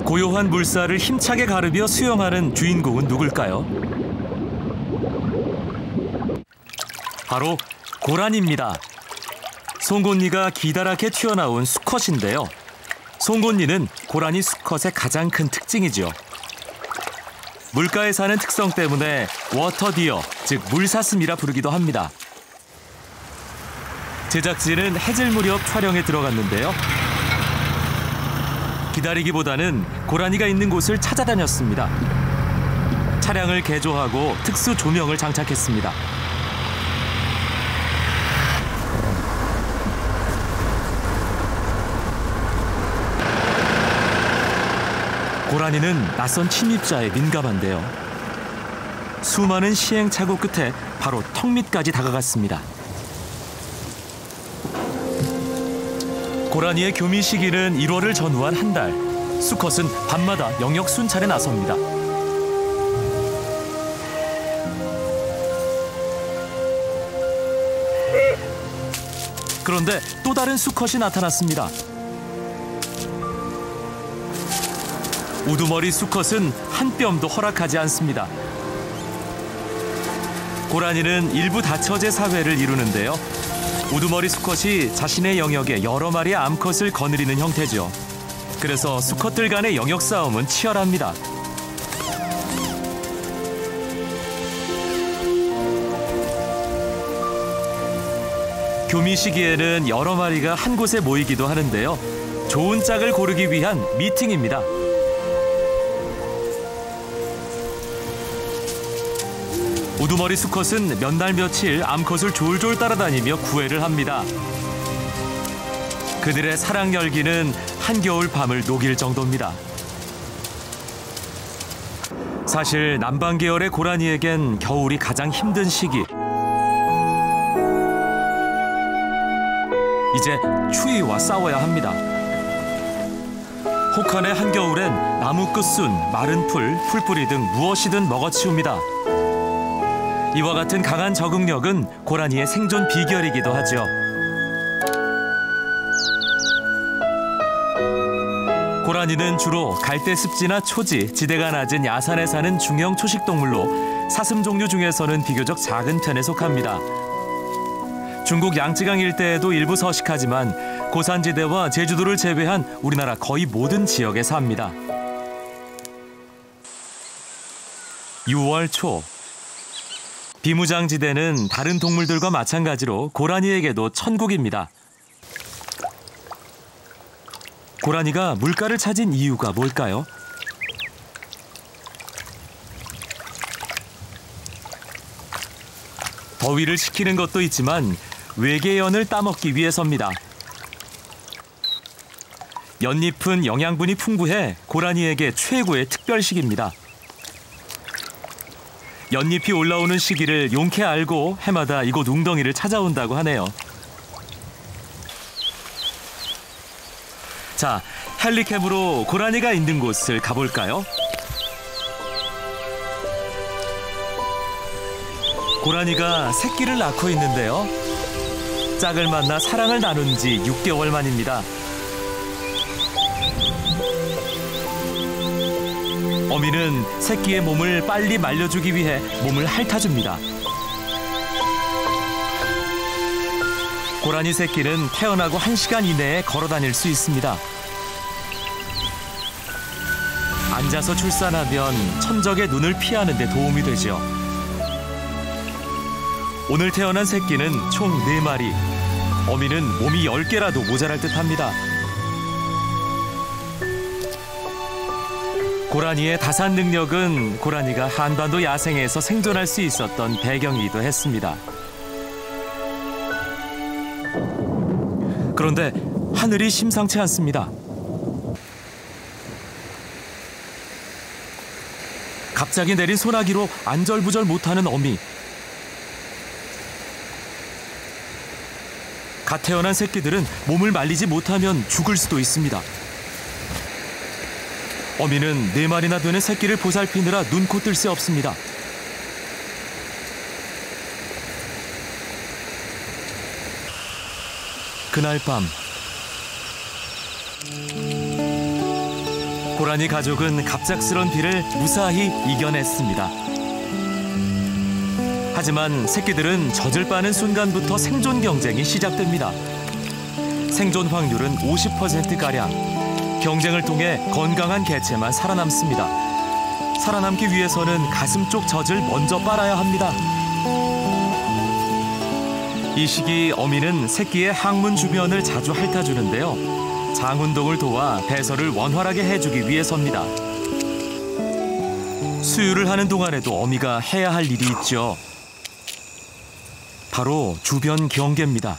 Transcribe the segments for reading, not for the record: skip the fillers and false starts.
고요한 물살을 힘차게 가르며 수영하는 주인공은 누굴까요? 바로 고라니입니다. 송곳니가 기다랗게 튀어나온 수컷인데요. 송곳니는 고라니 수컷의 가장 큰 특징이죠. 물가에 사는 특성 때문에 워터디어, 즉 물사슴이라 부르기도 합니다. 제작진은 해질 무렵 촬영에 들어갔는데요. 기다리기보다는 고라니가 있는 곳을 찾아다녔습니다. 차량을 개조하고 특수 조명을 장착했습니다. 고라니는 낯선 침입자에 민감한데요. 수많은 시행착오 끝에 바로 턱 밑까지 다가갔습니다. 고라니의 교미 시기는 1월을 전후한 한 달. 수컷은 밤마다 영역 순찰에 나섭니다. 그런데 또 다른 수컷이 나타났습니다. 우두머리 수컷은 한 뼘도 허락하지 않습니다. 고라니는 일부 다처제 사회를 이루는데요. 우두머리 수컷이 자신의 영역에 여러 마리의 암컷을 거느리는 형태죠. 그래서 수컷들 간의 영역 싸움은 치열합니다. 교미 시기에는 여러 마리가 한 곳에 모이기도 하는데요. 좋은 짝을 고르기 위한 미팅입니다. 우두머리 수컷은 몇 날 며칠 암컷을 졸졸 따라다니며 구애를 합니다. 그들의 사랑 열기는 한겨울 밤을 녹일 정도입니다. 사실 남방 계열의 고라니에겐 겨울이 가장 힘든 시기. 이제 추위와 싸워야 합니다. 혹한의 한겨울엔 나무 끝순, 마른 풀, 풀뿌리 등 무엇이든 먹어치웁니다. 이와 같은 강한 적응력은 고라니의 생존 비결이기도 하죠. 고라니는 주로 갈대습지나 초지, 지대가 낮은 야산에 사는 중형 초식동물로 사슴 종류 중에서는 비교적 작은 편에 속합니다. 중국 양쯔강 일대에도 일부 서식하지만 고산지대와 제주도를 제외한 우리나라 거의 모든 지역에 삽니다. 6월 초. 비무장지대는 다른 동물들과 마찬가지로 고라니에게도 천국입니다. 고라니가 물가를 찾은 이유가 뭘까요? 더위를 식히는 것도 있지만 외계연을 따먹기 위해서입니다. 연잎은 영양분이 풍부해 고라니에게 최고의 특별식입니다. 연잎이 올라오는 시기를 용케 알고 해마다 이곳 웅덩이를 찾아온다고 하네요. 자, 헬리캠으로 고라니가 있는 곳을 가볼까요? 고라니가 새끼를 낳고 있는데요. 짝을 만나 사랑을 나눈 지 6개월 만입니다. 어미는 새끼의 몸을 빨리 말려주기 위해 몸을 핥아줍니다. 고라니 새끼는 태어나고 1시간 이내에 걸어 다닐 수 있습니다. 앉아서 출산하면 천적의 눈을 피하는 데 도움이 되죠. 오늘 태어난 새끼는 총 4마리. 어미는 몸이 10개라도 모자랄 듯합니다. 고라니의 다산 능력은 고라니가 한반도 야생에서 생존할 수 있었던 배경이기도 했습니다. 그런데 하늘이 심상치 않습니다. 갑자기 내린 소나기로 안절부절 못하는 어미. 갓 태어난 새끼들은 몸을 말리지 못하면 죽을 수도 있습니다. 어미는 4마리나 되는 새끼를 보살피느라 눈코 뜰 새 없습니다. 그날 밤 고라니 가족은 갑작스런 비를 무사히 이겨냈습니다. 하지만 새끼들은 젖을 빠는 순간부터 생존 경쟁이 시작됩니다. 생존 확률은 50%가량. 경쟁을 통해 건강한 개체만 살아남습니다. 살아남기 위해서는 가슴 쪽 젖을 먼저 빨아야 합니다. 이 시기 어미는 새끼의 항문 주변을 자주 핥아주는데요. 장 운동을 도와 배설을 원활하게 해주기 위해서입니다. 수유를 하는 동안에도 어미가 해야 할 일이 있죠. 바로 주변 경계입니다.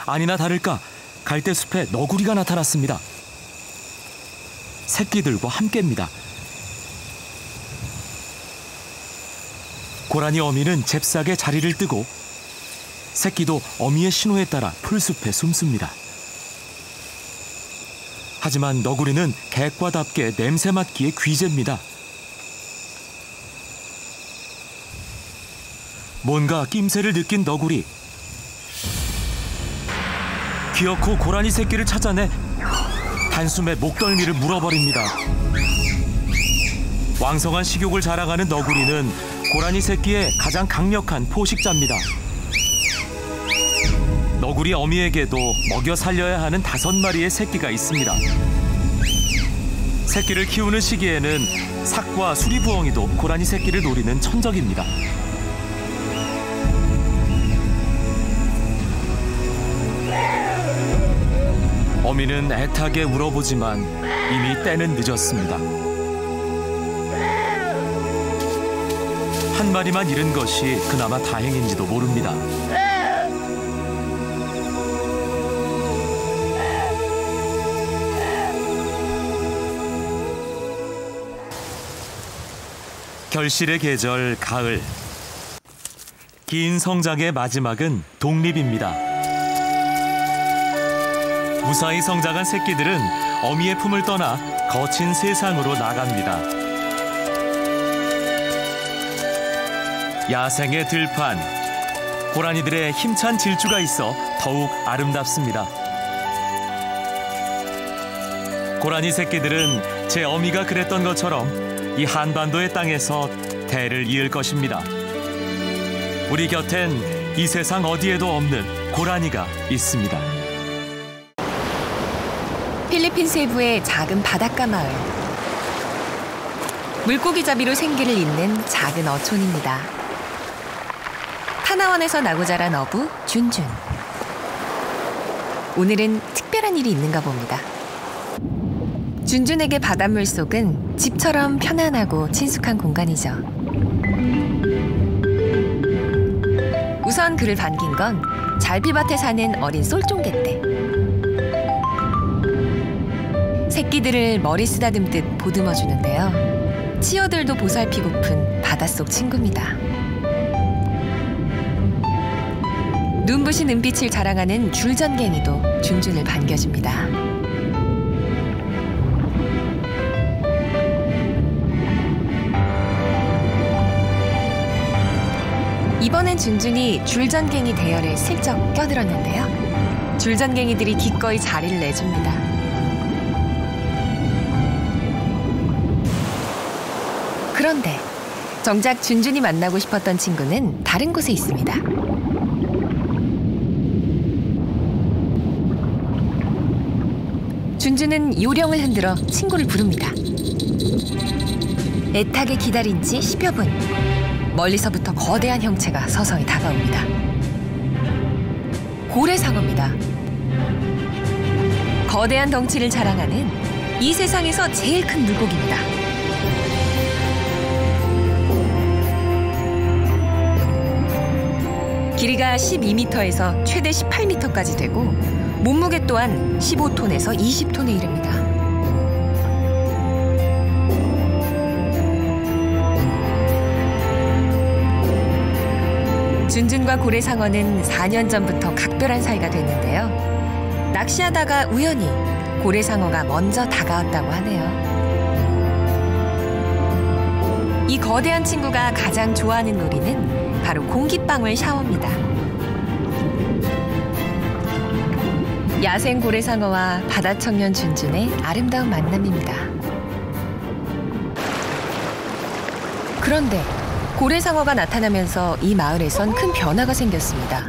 아니나 다를까 갈대숲에 너구리가 나타났습니다. 새끼들과 함께입니다. 고라니 어미는 잽싸게 자리를 뜨고 새끼도 어미의 신호에 따라 풀숲에 숨습니다. 하지만 너구리는 객과답게 냄새 맡기에 귀재입니다. 뭔가 낌새를 느낀 너구리. 기어코 고라니 새끼를 찾아내 단숨에 목덜미를 물어버립니다. 왕성한 식욕을 자랑하는 너구리는 고라니 새끼의 가장 강력한 포식자입니다. 너구리 어미에게도 먹여 살려야 하는 5마리의 새끼가 있습니다. 새끼를 키우는 시기에는 삭과 수리부엉이도 고라니 새끼를 노리는 천적입니다. 어미는 애타게 울어보지만 이미 때는 늦었습니다. 한 마리만 잃은 것이 그나마 다행인지도 모릅니다. 결실의 계절 가을. 긴 성장의 마지막은 독립입니다. 무사히 성장한 새끼들은 어미의 품을 떠나 거친 세상으로 나갑니다. 야생의 들판, 고라니들의 힘찬 질주가 있어 더욱 아름답습니다. 고라니 새끼들은 제 어미가 그랬던 것처럼 이 한반도의 땅에서 대를 이을 것입니다. 우리 곁엔 이 세상 어디에도 없는 고라니가 있습니다. 필리핀 세부의 작은 바닷가 마을. 물고기 잡이로 생계를 잇는 작은 어촌입니다. 하나원에서 나고 자란 어부 준준. 오늘은 특별한 일이 있는가 봅니다. 준준에게 바닷물 속은 집처럼 편안하고 친숙한 공간이죠. 우선 그를 반긴 건 잘비밭에 사는 어린 쏠종개떼. 새끼들을 머리 쓰다듬듯 보듬어 주는데요. 치어들도 보살피고픈 바닷속 친구입니다. 눈부신 은빛을 자랑하는 줄전갱이도 준준을 반겨줍니다. 이번엔 준준이 줄전갱이 대열에 슬쩍 껴들었는데요. 줄전갱이들이 기꺼이 자리를 내줍니다. 그런데 정작 준준이 만나고 싶었던 친구는 다른 곳에 있습니다. 준준은 요령을 흔들어 친구를 부릅니다. 애타게 기다린 지 10여 분. 멀리서부터 거대한 형체가 서서히 다가옵니다. 고래상어입니다. 거대한 덩치를 자랑하는 이 세상에서 제일 큰 물고기입니다. 길이가 12m에서 최대 18m까지 되고 몸무게 또한 15톤에서 20톤에 이릅니다. 준준과 고래상어는 4년 전부터 각별한 사이가 됐는데요. 낚시하다가 우연히 고래상어가 먼저 다가왔다고 하네요. 이 거대한 친구가 가장 좋아하는 놀이는 바로 공기방울 샤워입니다. 야생 고래상어와 바다청년 준준의 아름다운 만남입니다. 그런데 고래상어가 나타나면서 이 마을에선 큰 변화가 생겼습니다.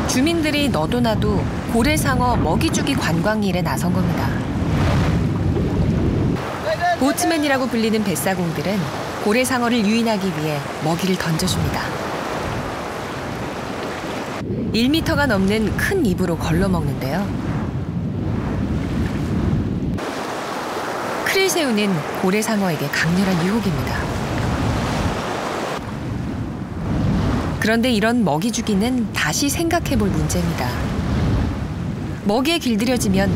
주민들이 너도 나도 고래상어 먹이주기 관광 일에 나선 겁니다. 보트맨이라고 불리는 뱃사공들은 고래상어를 유인하기 위해 먹이를 던져줍니다. 1m가 넘는 큰 입으로 걸러먹는데요. 크릴새우는 고래상어에게 강렬한 유혹입니다. 그런데 이런 먹이 주기는 다시 생각해볼 문제입니다. 먹이에 길들여지면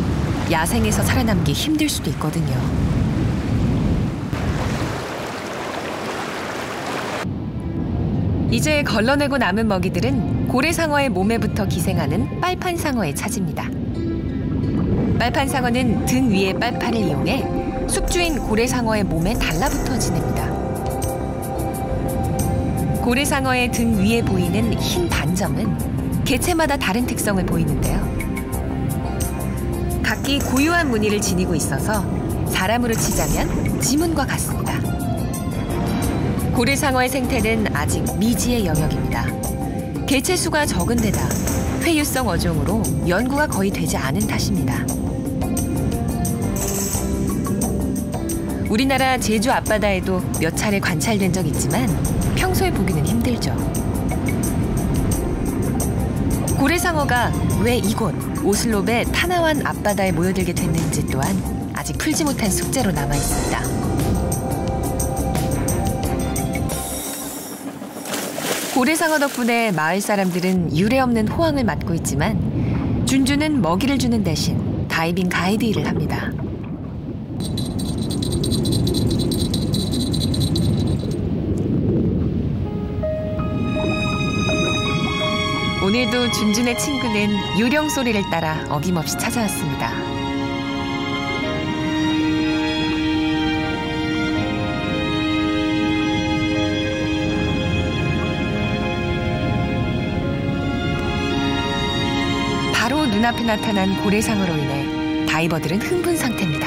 야생에서 살아남기 힘들 수도 있거든요. 이제 걸러내고 남은 먹이들은 고래상어의 몸에부터 기생하는 빨판상어에 차집니다. 빨판상어는 등 위의 빨판을 이용해 숙주인 고래상어의 몸에 달라붙어 지냅니다. 고래상어의 등 위에 보이는 흰 반점은 개체마다 다른 특성을 보이는데요. 각기 고유한 무늬를 지니고 있어서 사람으로 치자면 지문과 같습니다. 고래상어의 생태는 아직 미지의 영역입니다. 개체 수가 적은 데다 회유성 어종으로 연구가 거의 되지 않은 탓입니다. 우리나라 제주 앞바다에도 몇 차례 관찰된 적 있지만 평소에 보기는 힘들죠. 고래상어가 왜 이곳 오슬롭의 타나완 앞바다에 모여들게 됐는지 또한 아직 풀지 못한 숙제로 남아 있습니다. 고래상어 덕분에 마을 사람들은 유례없는 호황을 맞고 있지만 준주는 먹이를 주는 대신 다이빙 가이드 일을 합니다. 오늘도 준준의 친구는 요령 소리를 따라 어김없이 찾아왔습니다. 바로 눈앞에 나타난 고래상어로 인해 다이버들은 흥분 상태입니다.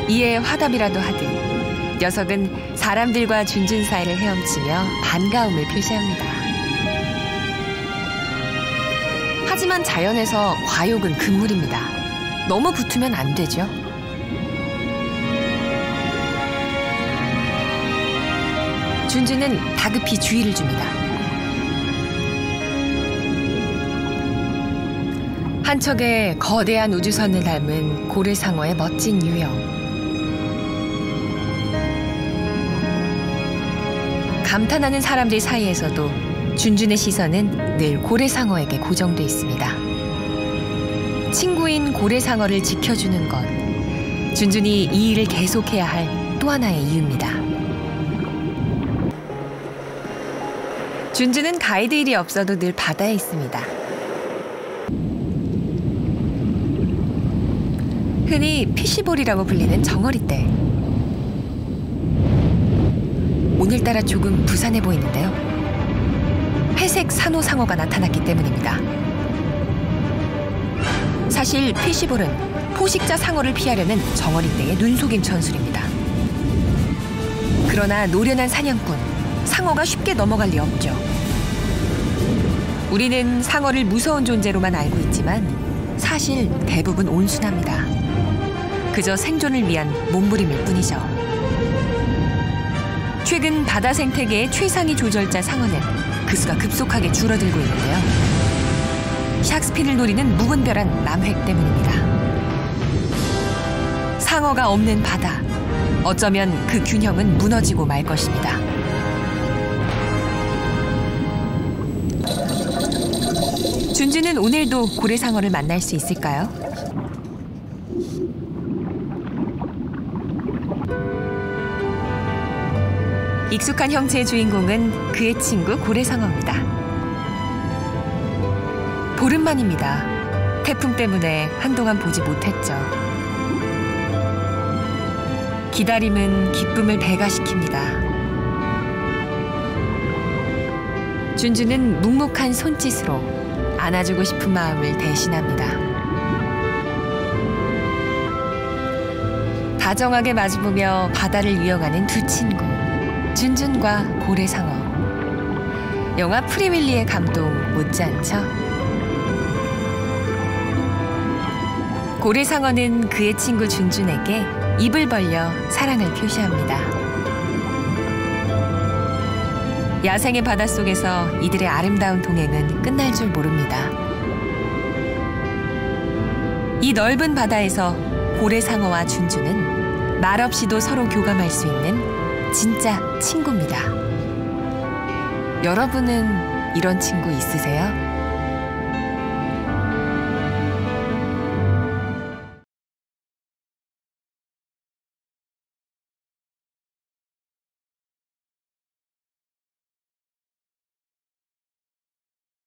이에 화답이라도 하듯 녀석은 사람들과 준준 사이를 헤엄치며 반가움을 표시합니다. 하지만 자연에서 과욕은 금물입니다. 너무 붙으면 안 되죠. 준준은 다급히 주의를 줍니다. 한 척의 거대한 우주선을 닮은 고래상어의 멋진 유형. 감탄하는 사람들 사이에서도 준준의 시선은 늘 고래상어에게 고정돼 있습니다. 친구인 고래상어를 지켜주는 것. 준준이 이 일을 계속해야 할 또 하나의 이유입니다. 준준은 가이드 일이 없어도 늘 바다에 있습니다. 흔히 피시볼이라고 불리는 정어리떼. 오늘따라 조금 부산해 보이는데요. 회색 산호상어가 나타났기 때문입니다. 사실 피시볼은 포식자 상어를 피하려는 정어리떼의 눈속임 전술입니다. 그러나 노련한 사냥꾼, 상어가 쉽게 넘어갈 리 없죠. 우리는 상어를 무서운 존재로만 알고 있지만 사실 대부분 온순합니다. 그저 생존을 위한 몸부림일 뿐이죠. 최근 바다 생태계의 최상위 조절자 상어는 그 수가 급속하게 줄어들고 있는데요. 샥스핀을 노리는 무분별한 남획 때문입니다. 상어가 없는 바다. 어쩌면 그 균형은 무너지고 말 것입니다. 준준은 오늘도 고래상어를 만날 수 있을까요? 익숙한 형체의 주인공은 그의 친구 고래상어입니다. 보름만입니다. 태풍 때문에 한동안 보지 못했죠. 기다림은 기쁨을 배가시킵니다. 준준은 묵묵한 손짓으로 안아주고 싶은 마음을 대신합니다. 다정하게 마주보며 바다를 유영하는 두 친구, 준준과 고래상어. 영화 프리윌리의 감동 못지않죠? 고래상어는 그의 친구 준준에게 입을 벌려 사랑을 표시합니다. 야생의 바닷속에서 이들의 아름다운 동행은 끝날 줄 모릅니다. 이 넓은 바다에서 고래상어와 준준은 말없이도 서로 교감할 수 있는 진짜 친구입니다. 여러분은 이런 친구 있으세요?